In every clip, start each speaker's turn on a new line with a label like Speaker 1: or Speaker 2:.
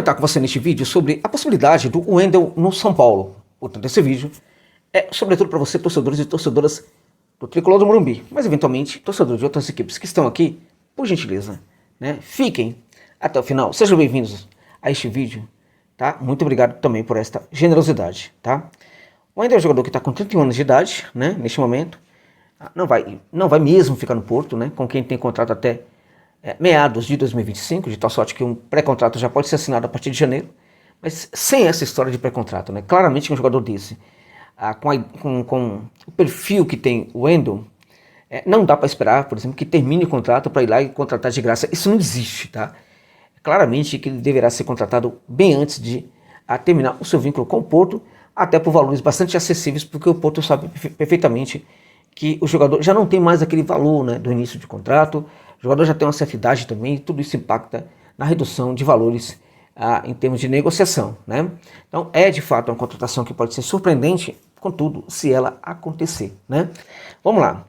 Speaker 1: Comentar com você neste vídeo sobre a possibilidade do Wendel no São Paulo. Portanto, esse vídeo é sobretudo para você, torcedores e torcedoras do Tricolor do Morumbi, mas eventualmente torcedores de outras equipes que estão aqui, por gentileza, né? Fiquem até o final. Sejam bem-vindos a este vídeo, tá? Muito obrigado também por esta generosidade, tá? O Wendel é um jogador que está com 31 anos de idade, né? Neste momento, não vai mesmo ficar no Porto, né? Com quem tem contrato até meados de 2025, de tal sorte que um pré-contrato já pode ser assinado a partir de janeiro, mas sem essa história de pré-contrato, né? Claramente que um jogador desse, com o perfil que tem o Wendel, não dá para esperar, por exemplo, que termine o contrato para ir lá e contratar de graça. Isso não existe, tá? Claramente que ele deverá ser contratado bem antes de terminar o seu vínculo com o Porto, até por valores bastante acessíveis, porque o Porto sabe perfeitamente que o jogador já não tem mais aquele valor, né, do início de contrato. O jogador já tem uma certa idade também, e tudo isso impacta na redução de valores em termos de negociação, né? Então é de fato uma contratação que pode ser surpreendente, contudo, se ela acontecer, né? Vamos lá.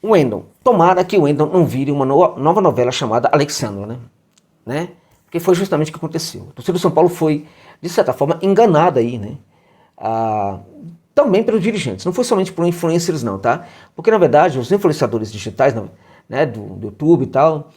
Speaker 1: O Wendel, tomara que o Wendel não vire uma nova novela chamada Alexandre, né? Porque foi justamente o que aconteceu. O torcedor do São Paulo foi, de certa forma, enganado aí, né? Também pelos dirigentes, não foi somente por influencers não, tá? Porque na verdade os influenciadores digitais, né, do YouTube e tal,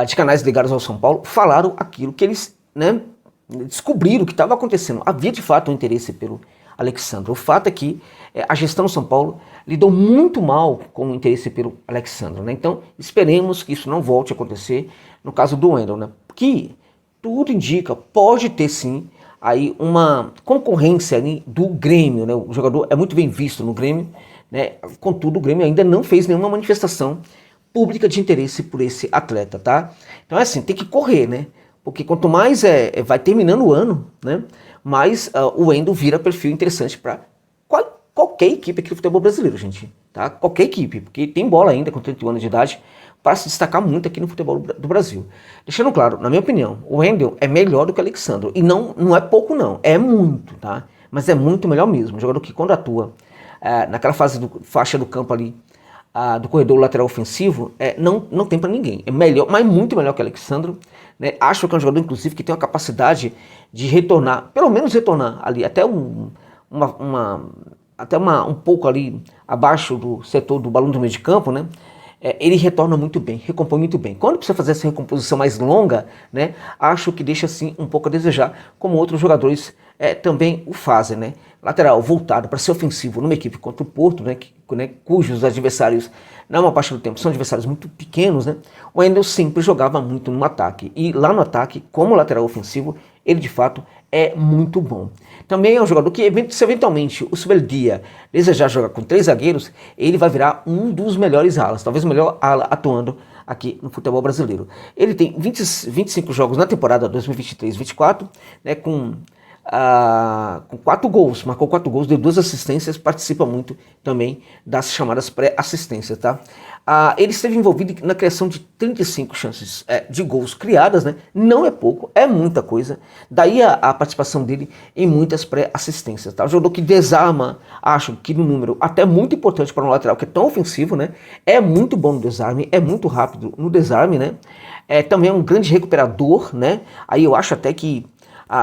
Speaker 1: de canais ligados ao São Paulo, falaram aquilo que eles, né, descobriram que estava acontecendo. Havia de fato um interesse pelo Alexandre. O fato é que a gestão do São Paulo lidou muito mal com o interesse pelo Alexandre, né? Então esperemos que isso não volte a acontecer no caso do Wendel, né? Que tudo indica, pode ter sim aí uma concorrência ali do Grêmio, né? O jogador é muito bem visto no Grêmio, né? Contudo, o Grêmio ainda não fez nenhuma manifestação pública de interesse por esse atleta, tá? Então é assim, tem que correr, né? Porque quanto mais vai terminando o ano, né? Mais o Wendel vira perfil interessante para qualquer equipe aqui do futebol brasileiro, gente, tá? Qualquer equipe, porque tem bola ainda com 31 anos de idade para se destacar muito aqui no futebol do Brasil. Deixando claro, na minha opinião, o Wendel é melhor do que o Alexandre. E não é pouco não, é muito, tá? Mas é muito melhor mesmo. Um jogador que quando atua naquela faixa do campo ali, do corredor lateral ofensivo, não tem para ninguém. É melhor, mas muito melhor que o Alexandre, né? Acho que é um jogador, inclusive, que tem uma capacidade de retornar, pelo menos retornar ali até um pouco ali abaixo do setor do balão do meio de campo, né? Ele retorna muito bem, recompõe muito bem. Quando precisa fazer essa recomposição mais longa, né, acho que deixa assim um pouco a desejar, como outros jogadores também o fazem, né? Lateral voltado para ser ofensivo numa equipe contra o Porto, né, cujos adversários, na maior parte do tempo, são adversários muito pequenos, né? O Wendel sempre jogava muito no ataque. E lá no ataque, como lateral ofensivo, ele de fato é muito bom. Também é um jogador que, se eventualmente o Subeldia desejar jogar com 3 zagueiros, ele vai virar um dos melhores alas, talvez o melhor ala atuando aqui no futebol brasileiro. Ele tem 25 jogos na temporada 2023-24, né, com 4 gols, marcou 4 gols, deu 2 assistências, participa muito também das chamadas pré-assistências, tá? Ele esteve envolvido na criação de 35 chances de gols criadas, né? Não é pouco, é muita coisa. Daí a participação dele em muitas pré-assistências, tá? O jogador que desarma, acho que no número até muito importante para um lateral que é tão ofensivo, né? É muito bom no desarme, é muito rápido no desarme, né? Também é um grande recuperador, né? Aí eu acho até que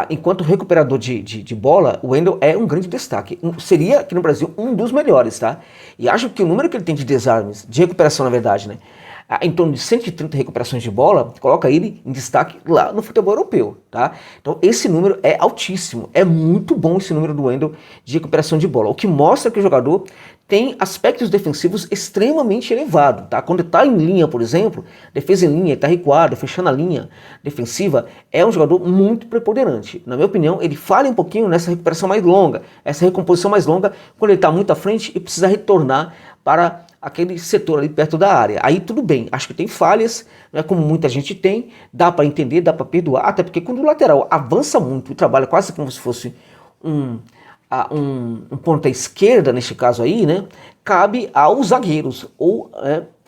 Speaker 1: enquanto recuperador de bola, o Wendel é um grande destaque. Seria aqui no Brasil um dos melhores, tá? E acho que o número que ele tem de desarmes, de recuperação na verdade, né? Em torno de 130 recuperações de bola, coloca ele em destaque lá no futebol europeu, tá? Então esse número é altíssimo, é muito bom esse número do Wendel de recuperação de bola, o que mostra que o jogador tem aspectos defensivos extremamente elevados, tá? Quando está em linha, por exemplo, defesa em linha, está recuado, fechando a linha defensiva, é um jogador muito preponderante. Na minha opinião, ele falha um pouquinho nessa recuperação mais longa, essa recomposição mais longa, quando ele está muito à frente e precisa retornar para aquele setor ali perto da área. Aí tudo bem, acho que tem falhas, né, como muita gente tem, dá para entender, dá para perdoar, até porque quando o lateral avança muito e trabalha quase como se fosse um ponta esquerda, neste caso aí, né, cabe aos zagueiros ou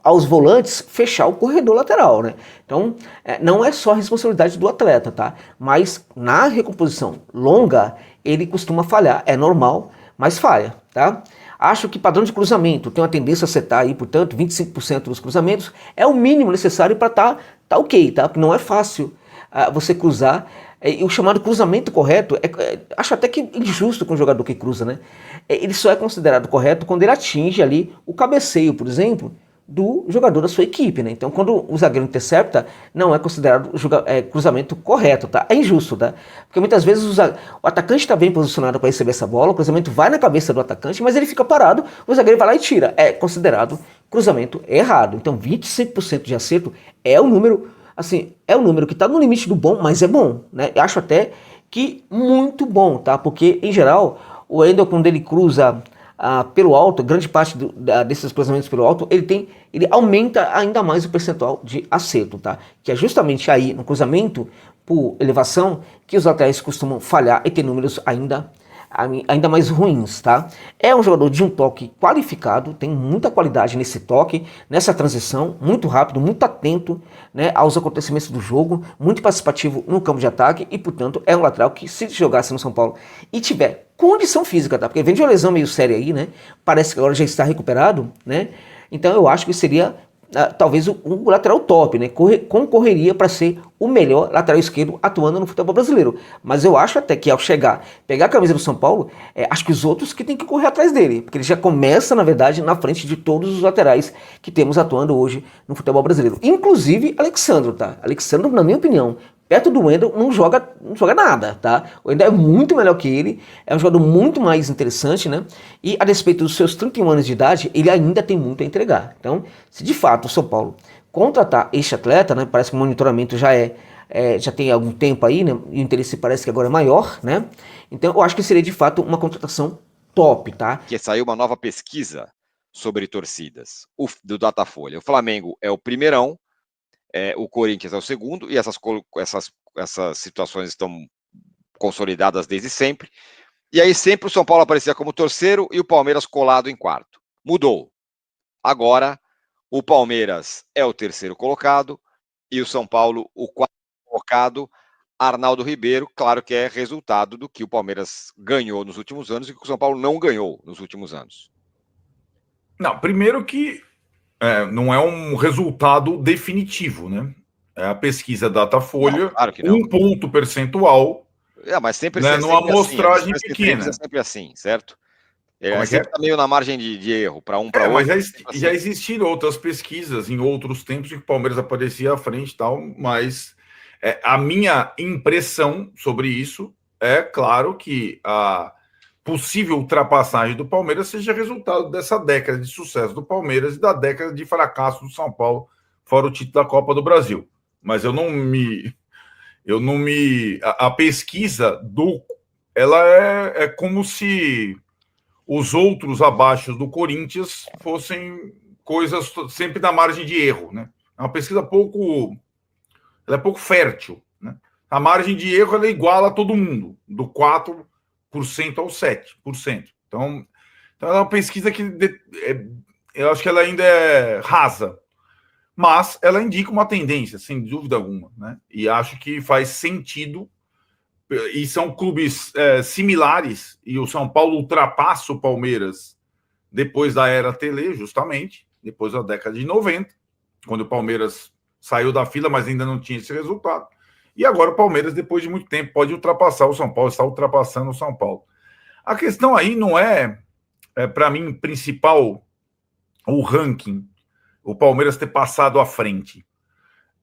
Speaker 1: aos volantes fechar o corredor lateral, né? Então não é só a responsabilidade do atleta, tá? Mas na recomposição longa ele costuma falhar, é normal, mas falha, tá? Acho que padrão de cruzamento tem uma tendência a setar aí, portanto, 25% dos cruzamentos é o mínimo necessário para tá ok, tá? Porque não é fácil você cruzar E o chamado cruzamento correto, acho até que injusto com o jogador que cruza, né? Ele só é considerado correto quando ele atinge ali o cabeceio, por exemplo, do jogador da sua equipe, né? Então, quando o zagueiro intercepta, não é considerado cruzamento correto, tá? É injusto, tá? Porque muitas vezes o atacante está bem posicionado para receber essa bola, o cruzamento vai na cabeça do atacante, mas ele fica parado, o zagueiro vai lá e tira. É considerado cruzamento errado. Então, 25% de acerto é o número, assim, é um número que está no limite do bom, mas é bom, né? Eu acho até que muito bom, tá? Porque, em geral, o Wendel, quando ele cruza pelo alto, grande parte desses cruzamentos pelo alto, ele aumenta ainda mais o percentual de acerto, tá? Que é justamente aí no cruzamento por elevação que os laterais costumam falhar e ter números ainda mais ruins, tá? É um jogador de um toque qualificado, tem muita qualidade nesse toque, nessa transição, muito rápido, muito atento, né, aos acontecimentos do jogo, muito participativo no campo de ataque e, portanto, é um lateral que, se jogasse no São Paulo e tiver condição física, tá? Porque vem de uma lesão meio séria aí, né? Parece que agora já está recuperado, né? Então eu acho que seria talvez o lateral top, né? Concorreria para ser o melhor lateral esquerdo atuando no futebol brasileiro. Mas eu acho até que ao chegar, pegar a camisa do São Paulo, acho que os outros que tem que correr atrás dele, porque ele já começa, na verdade, na frente de todos os laterais que temos atuando hoje no futebol brasileiro. Inclusive Alexandro, tá? Alexandro, na minha opinião, perto do Wendel, não joga nada, tá? O Wendel é muito melhor que ele, é um jogador muito mais interessante, né? E a despeito dos seus 31 anos de idade, ele ainda tem muito a entregar. Então, se de fato o São Paulo contratar este atleta, né? Parece que o monitoramento já tem algum tempo aí, né? E o interesse parece que agora é maior, né? Então, eu acho que seria de fato uma contratação top, tá?
Speaker 2: Que saiu uma nova pesquisa sobre torcidas do Datafolha. O Flamengo é o primeirão, o Corinthians é o segundo, e essas situações estão consolidadas desde sempre. E aí sempre o São Paulo aparecia como terceiro e o Palmeiras colado em quarto. Mudou. Agora, o Palmeiras é o terceiro colocado e o São Paulo o quarto colocado. Arnaldo Ribeiro, claro que é resultado do que o Palmeiras ganhou nos últimos anos e que o São Paulo não ganhou nos últimos anos.
Speaker 3: Não, primeiro que não é um resultado definitivo, né? É a pesquisa Datafolha,
Speaker 2: claro que não.
Speaker 3: Um ponto percentual,
Speaker 2: mas sempre,
Speaker 3: né, numa amostragem
Speaker 2: assim,
Speaker 3: pequena.
Speaker 2: É sempre assim, certo?
Speaker 3: Como
Speaker 2: sempre está meio na margem de erro, para para outro.
Speaker 3: Mas já existiram outras pesquisas em outros tempos que o Palmeiras aparecia à frente e tal, mas a minha impressão sobre isso é, claro, que a possível ultrapassagem do Palmeiras seja resultado dessa década de sucesso do Palmeiras e da década de fracasso do São Paulo, fora o título da Copa do Brasil. Mas a pesquisa ela é como se os outros abaixo do Corinthians fossem coisas sempre na margem de erro, né? É uma pesquisa ela é pouco fértil, né? A margem de erro ela iguala a todo mundo, do 4% ao 7%. Então é uma pesquisa que eu acho que ela ainda é rasa, mas ela indica uma tendência, sem dúvida alguma, né? E acho que faz sentido, e são clubes similares, e o São Paulo ultrapassa o Palmeiras depois da era Tele, justamente, depois da década de 90, quando o Palmeiras saiu da fila, mas ainda não tinha esse resultado. E agora o Palmeiras, depois de muito tempo, pode ultrapassar o São Paulo, está ultrapassando o São Paulo. A questão aí não para mim, principal o ranking, o Palmeiras ter passado à frente.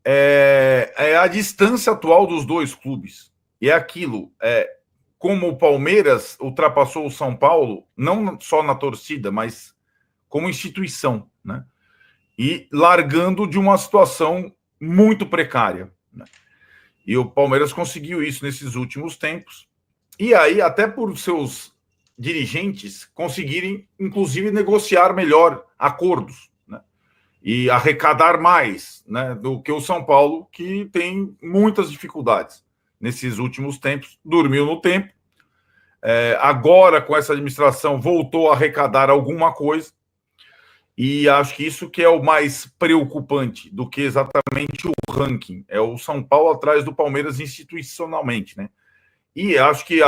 Speaker 3: É a distância atual dos dois clubes. E é aquilo, como o Palmeiras ultrapassou o São Paulo, não só na torcida, mas como instituição, né? E largando de uma situação muito precária, né? E o Palmeiras conseguiu isso nesses últimos tempos. E aí, até por seus dirigentes conseguirem, inclusive, negociar melhor acordos, né? E arrecadar mais, né, do que o São Paulo, que tem muitas dificuldades nesses últimos tempos, dormiu no tempo. Agora, com essa administração, voltou a arrecadar alguma coisa. E acho que isso que é o mais preocupante do que exatamente o ranking. É o São Paulo atrás do Palmeiras institucionalmente, né? E acho que,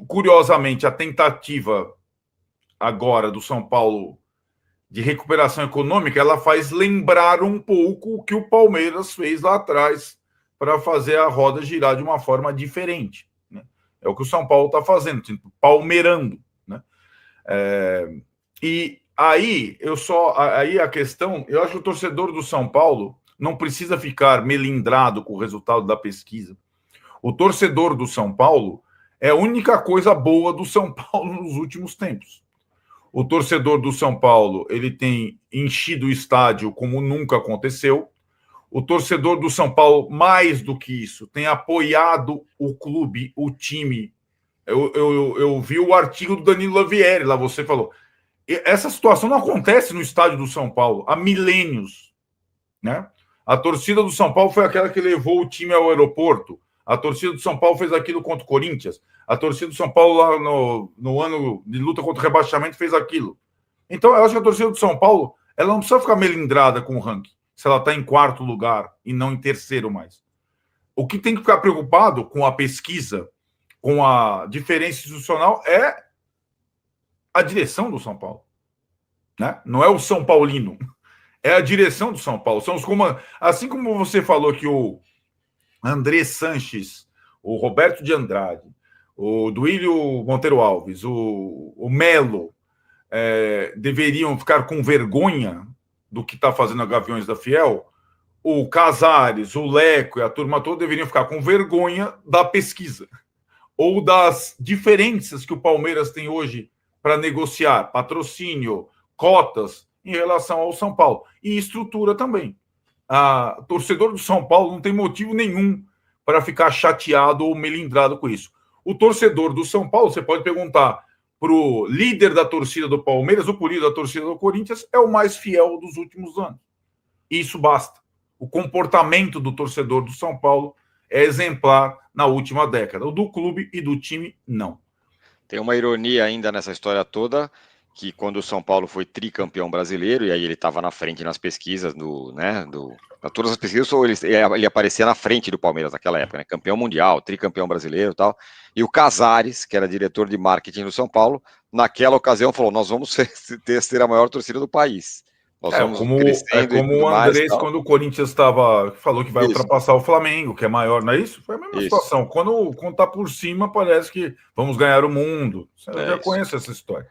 Speaker 3: curiosamente, a tentativa agora do São Paulo de recuperação econômica, ela faz lembrar um pouco o que o Palmeiras fez lá atrás, para fazer a roda girar de uma forma diferente, né? É o que o São Paulo está fazendo, tipo, palmeirando, né? E aí a questão, eu acho que o torcedor do São Paulo não precisa ficar melindrado com o resultado da pesquisa. O torcedor do São Paulo é a única coisa boa do São Paulo nos últimos tempos. O torcedor do São Paulo, ele tem enchido o estádio como nunca aconteceu. O torcedor do São Paulo, mais do que isso, tem apoiado o clube, o time. Eu vi o artigo do Danilo Lavieri, lá você falou. Essa situação não acontece no estádio do São Paulo há milênios, né? A torcida do São Paulo foi aquela que levou o time ao aeroporto. A torcida do São Paulo fez aquilo contra o Corinthians. A torcida do São Paulo, lá no ano de luta contra o rebaixamento, fez aquilo. Então, eu acho que a torcida do São Paulo, ela não precisa ficar melindrada com o ranking, se ela está em quarto lugar e não em terceiro mais. O que tem que ficar preocupado com a pesquisa, com a diferença institucional, é a direção do São Paulo, né? Não é o São Paulino, é a direção do São Paulo. São os comandantes. Assim como você falou que o André Sanches, o Roberto de Andrade, o Duílio Monteiro Alves, o Melo, deveriam ficar com vergonha do que está fazendo a Gaviões da Fiel, o Casares, o Leco e a turma toda deveriam ficar com vergonha da pesquisa ou das diferenças que o Palmeiras tem hoje para negociar patrocínio, cotas em relação ao São Paulo e estrutura também. O torcedor do São Paulo não tem motivo nenhum para ficar chateado ou melindrado com isso. O torcedor do São Paulo, você pode perguntar para o líder da torcida do Palmeiras ou para o líder da torcida do Corinthians, é o mais fiel dos últimos anos. Isso basta. O comportamento do torcedor do São Paulo é exemplar na última década. O do clube e do time, não.
Speaker 2: Tem uma ironia ainda nessa história toda, que quando o São Paulo foi tricampeão brasileiro, e aí ele estava na frente nas pesquisas, todas as pesquisas, ele aparecia na frente do Palmeiras naquela época, né? Campeão mundial, tricampeão brasileiro e tal. E o Casares, que era diretor de marketing do São Paulo, naquela ocasião falou: nós vamos ser a maior torcida do país. Nós vamos crescendo.
Speaker 3: Como o Andrés, quando o Corinthians falou que vai ultrapassar o Flamengo, que é maior, não é isso? Foi a mesma situação. Quando tá por cima, parece que vamos ganhar o mundo. Eu já conheço essa história.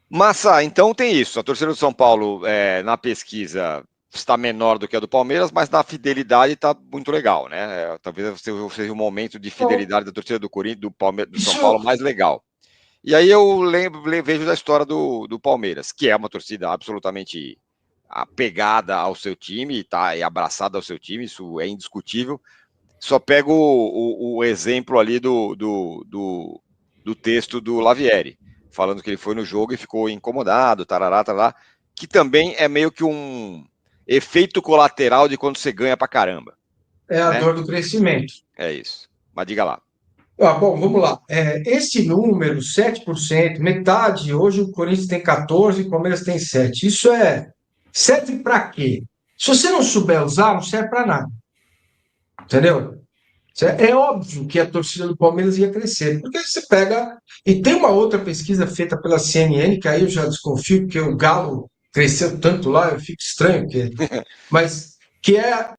Speaker 2: Massa, então tem isso. A torcida do São Paulo, na pesquisa, está menor do que a do Palmeiras, mas na fidelidade está muito legal, né? Talvez seja o momento de fidelidade da torcida do Corinthians, do São Paulo mais legal. E aí eu vejo da história do Palmeiras, que é uma torcida absolutamente apegada ao seu time, tá? E abraçada ao seu time, isso é indiscutível. Só pego o exemplo ali do texto do Lavieri, falando que ele foi no jogo e ficou incomodado, tarará, que também é meio que um efeito colateral de quando você ganha pra caramba.
Speaker 4: É a dor do crescimento.
Speaker 2: É isso. Mas diga lá.
Speaker 4: Bom, vamos lá. Esse número, 7%, metade, hoje o Corinthians tem 14%, o Palmeiras tem 7%. Isso serve para quê? Se você não souber usar, não serve para nada. Entendeu? É óbvio que a torcida do Palmeiras ia crescer, porque você pega... E tem uma outra pesquisa feita pela CNN, que aí eu já desconfio, porque o Galo cresceu tanto lá, eu fico estranho, mas que é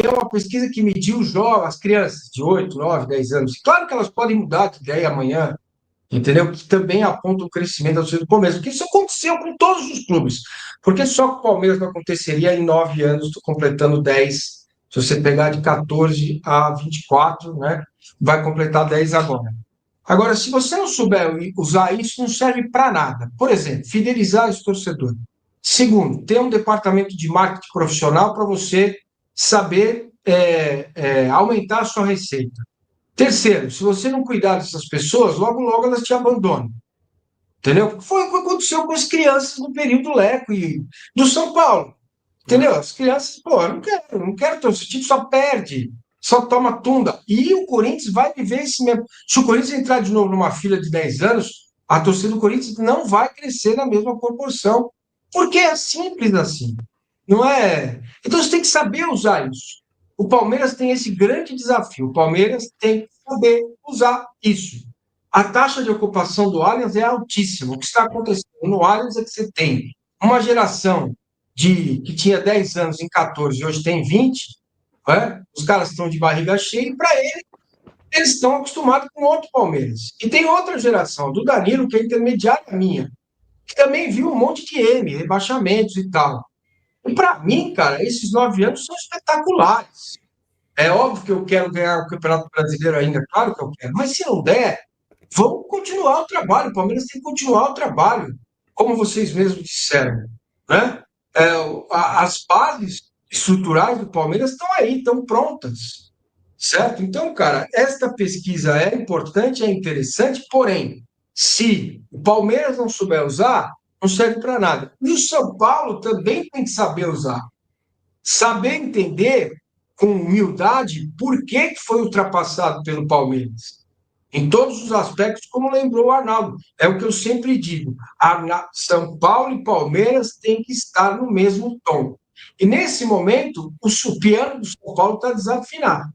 Speaker 4: uma pesquisa que mediu as crianças de 8, 9, 10 anos. Claro que elas podem mudar de ideia amanhã, entendeu? Que também aponta o crescimento da torcida do Palmeiras, porque isso aconteceu com todos os clubes. Porque só com o Palmeiras não aconteceria em 9 anos, completando 10. Se você pegar de 14 a 24, né, vai completar 10 agora. Agora, se você não souber usar isso, não serve para nada. Por exemplo, fidelizar esse torcedor. Segundo, ter um departamento de marketing profissional para você saber aumentar a sua receita. Terceiro, se você não cuidar dessas pessoas, logo, logo elas te abandonam. Entendeu? Foi o que aconteceu com as crianças no período Leco e do São Paulo. Entendeu? As crianças, eu não quero torcer, o time só perde, só toma tunda. E o Corinthians vai viver esse mesmo. Se o Corinthians entrar de novo numa fila de 10 anos, a torcida do Corinthians não vai crescer na mesma proporção. Porque é simples assim. Não é? Então você tem que saber usar isso. O Palmeiras tem esse grande desafio. O Palmeiras tem que saber usar isso. A taxa de ocupação do Allianz é altíssima. O que está acontecendo no Allianz é que você tem uma geração que tinha 10 anos em 14 e hoje tem 20, né? Os caras estão de barriga cheia e, para eles estão acostumados com outro Palmeiras. E tem outra geração, do Danilo, que é intermediária minha, que também viu um monte de rebaixamentos e tal. E para mim, cara, esses 9 anos são espetaculares. É óbvio que eu quero ganhar o Campeonato Brasileiro ainda, claro que eu quero, mas se não der, vamos continuar o trabalho. O Palmeiras tem que continuar o trabalho, como vocês mesmos disseram, né? As bases estruturais do Palmeiras estão aí, estão prontas, certo? Então, cara, esta pesquisa é importante, é interessante, porém, se o Palmeiras não souber usar, não serve para nada. E o São Paulo também tem que saber usar, saber entender com humildade por que foi ultrapassado pelo Palmeiras. Em todos os aspectos, como lembrou o Arnaldo. É o que eu sempre digo. São Paulo e Palmeiras têm que estar no mesmo tom. E nesse momento, o piano do São Paulo está desafinado.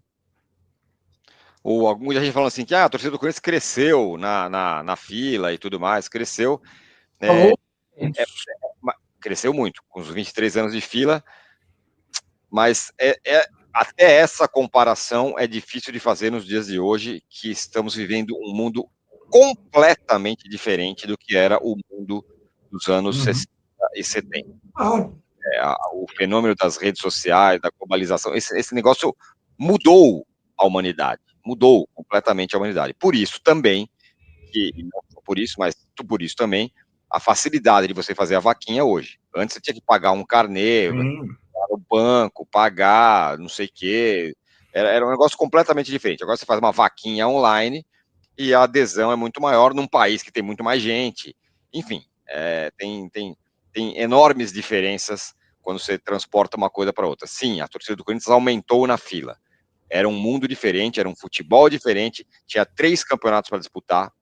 Speaker 2: Ou muita gente falando assim que a torcida do Corinthians cresceu na fila e tudo mais, cresceu. Cresceu muito, com os 23 anos de fila, mas até essa comparação é difícil de fazer nos dias de hoje, que estamos vivendo um mundo completamente diferente do que era o mundo dos anos 60 e 70. O fenômeno das redes sociais, da globalização, esse negócio mudou a humanidade, mudou completamente a humanidade. Por isso também, não só por isso, mas por isso também, a facilidade de você fazer a vaquinha hoje. Antes você tinha que pagar um carnê, o banco, pagar, não sei o quê. Era um negócio completamente diferente. Agora você faz uma vaquinha online e a adesão é muito maior num país que tem muito mais gente. Enfim, tem enormes diferenças quando você transporta uma coisa para outra. Sim, a torcida do Corinthians aumentou na fila. Era um mundo diferente, era um futebol diferente, tinha 3 campeonatos para disputar,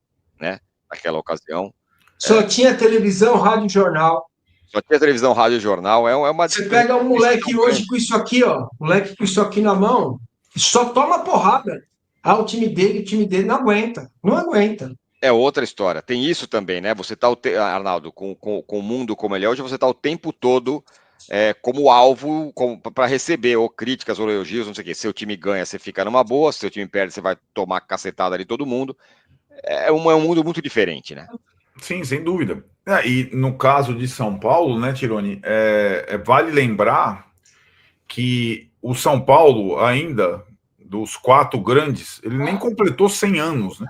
Speaker 2: né, naquela ocasião.
Speaker 4: Só tinha televisão, rádio e jornal.
Speaker 2: Só tinha televisão, rádio e jornal. É uma
Speaker 4: Você pega um moleque hoje com isso aqui, ó, moleque com isso aqui na mão, só toma porrada. O time dele não aguenta. Não aguenta.
Speaker 2: É outra história. Tem isso também, né? Você tá, Arnaldo, com o mundo como ele é hoje, você tá o tempo todo como alvo para receber ou críticas ou elogios, não sei o quê. Seu time ganha, você fica numa boa. Se seu time perde, você vai tomar cacetada de todo mundo. É um mundo muito diferente, né?
Speaker 3: Sim, sem dúvida. E no caso de São Paulo, né, Tironi, vale lembrar que o São Paulo, ainda, dos 4 grandes, ele nem completou 100 anos, né?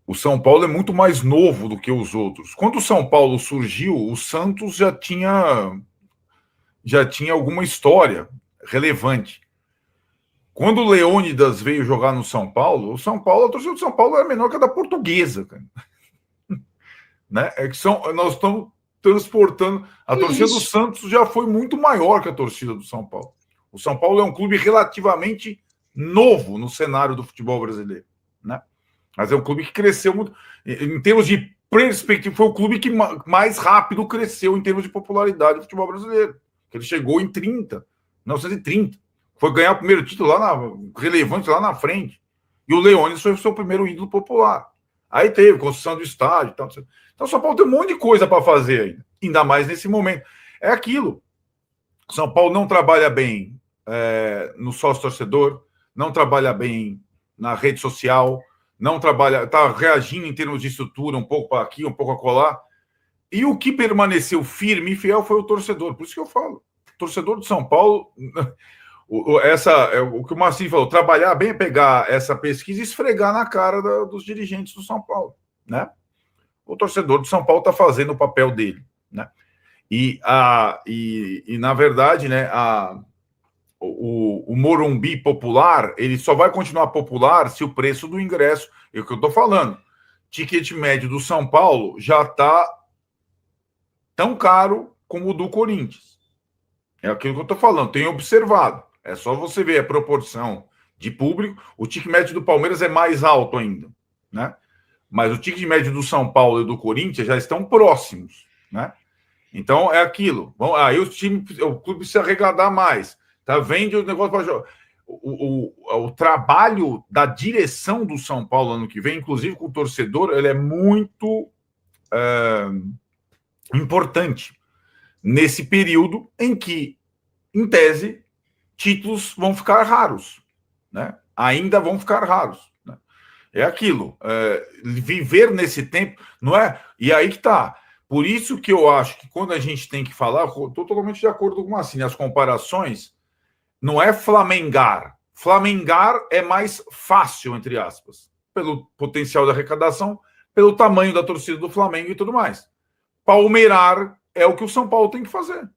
Speaker 3: O São Paulo é muito mais novo do que os outros. Quando o São Paulo surgiu, o Santos já tinha alguma história relevante. Quando o Leônidas veio jogar no São Paulo, a torcida do São Paulo era menor que a da Portuguesa, cara. Né? Nós estamos transportando. A torcida do Santos já foi muito maior que a torcida do São Paulo. O São Paulo é um clube relativamente novo no cenário do futebol brasileiro, né? Mas é um clube que cresceu muito. Em termos de perspectiva, foi o clube que mais rápido cresceu em termos de popularidade do futebol brasileiro. Ele chegou em 1930. Foi ganhar o primeiro título relevante lá na frente. E o Leônidas foi o seu primeiro ídolo popular. Aí teve construção do estádio e tal. Então, São Paulo tem um monte de coisa para fazer ainda mais nesse momento. É aquilo. São Paulo não trabalha bem no sócio-torcedor, não trabalha bem na rede social, não trabalha, está reagindo em termos de estrutura, um pouco para aqui, um pouco a colar. E o que permaneceu firme e fiel foi o torcedor. Por isso que eu falo. O torcedor de São Paulo, o que o Marcinho falou, trabalhar bem é pegar essa pesquisa e esfregar na cara dos dirigentes do São Paulo, né? O torcedor de São Paulo está fazendo o papel dele, né? E na verdade, né, o Morumbi popular, ele só vai continuar popular se o preço do ingresso, é o que eu estou falando, ticket médio do São Paulo já está tão caro como o do Corinthians. É aquilo que eu estou falando, tenho observado. É só você ver a proporção de público. O ticket médio do Palmeiras é mais alto ainda, né? Mas o ticket médio do São Paulo e do Corinthians já estão próximos, né? Então é aquilo. Aí o clube precisa arrecadar mais. Tá vendo o negócio para jogar. O trabalho da direção do São Paulo ano que vem, inclusive com o torcedor, ele é muito importante nesse período em que, em tese, títulos vão ficar raros, né? Ainda vão ficar raros, né? É aquilo, viver nesse tempo, não é? E aí que tá. Por isso que eu acho que quando a gente tem que falar, estou totalmente de acordo com assim, as comparações, não é flamengar. Flamengar é mais fácil, entre aspas, pelo potencial da arrecadação, pelo tamanho da torcida do Flamengo e tudo mais. Palmeirar é o que o São Paulo tem que fazer.